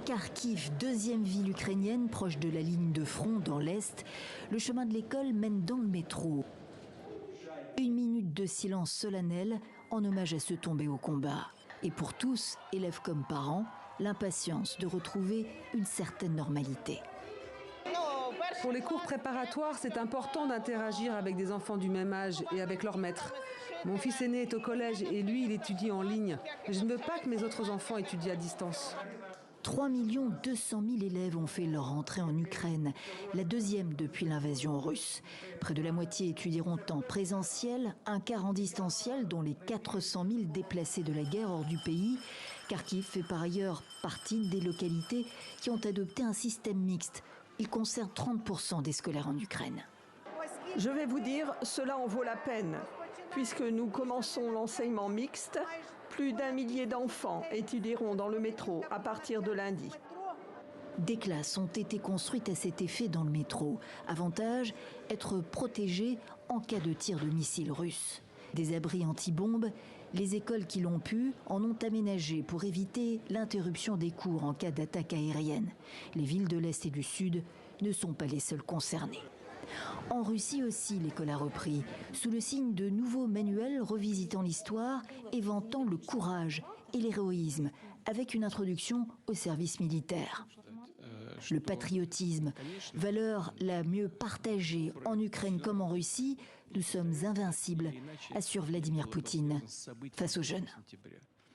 Kharkiv, deuxième ville ukrainienne proche de la ligne de front dans l'Est, le chemin de l'école mène dans le métro. Une minute de silence solennel en hommage à ceux tombés au combat. Et pour tous, élèves comme parents, l'impatience de retrouver une certaine normalité. Pour les cours préparatoires, c'est important d'interagir avec des enfants du même âge et avec leurs maîtres. Mon fils aîné est au collège et lui, il étudie en ligne. Je ne veux pas que mes autres enfants étudient à distance. 3 200 000 élèves ont fait leur entrée en Ukraine, la deuxième depuis l'invasion russe. Près de la moitié étudieront en présentiel, un quart en distanciel, dont les 400 000 déplacés de la guerre hors du pays. Kharkiv fait par ailleurs partie des localités qui ont adopté un système mixte. Il concerne 30% des scolaires en Ukraine. Je vais vous dire, cela en vaut la peine, puisque nous commençons l'enseignement mixte. Plus d'1 millier d'enfants étudieront dans le métro à partir de lundi. Des classes ont été construites à cet effet dans le métro. Avantage, être protégés en cas de tir de missiles russes. Des abris anti-bombes, les écoles qui l'ont pu en ont aménagé pour éviter l'interruption des cours en cas d'attaque aérienne. Les villes de l'Est et du Sud ne sont pas les seules concernées. En Russie aussi, l'école a repris, sous le signe de nouveaux manuels revisitant l'histoire et vantant le courage et l'héroïsme, avec une introduction au service militaire. Le patriotisme, valeur la mieux partagée en Ukraine comme en Russie, nous sommes invincibles, assure Vladimir Poutine face aux jeunes.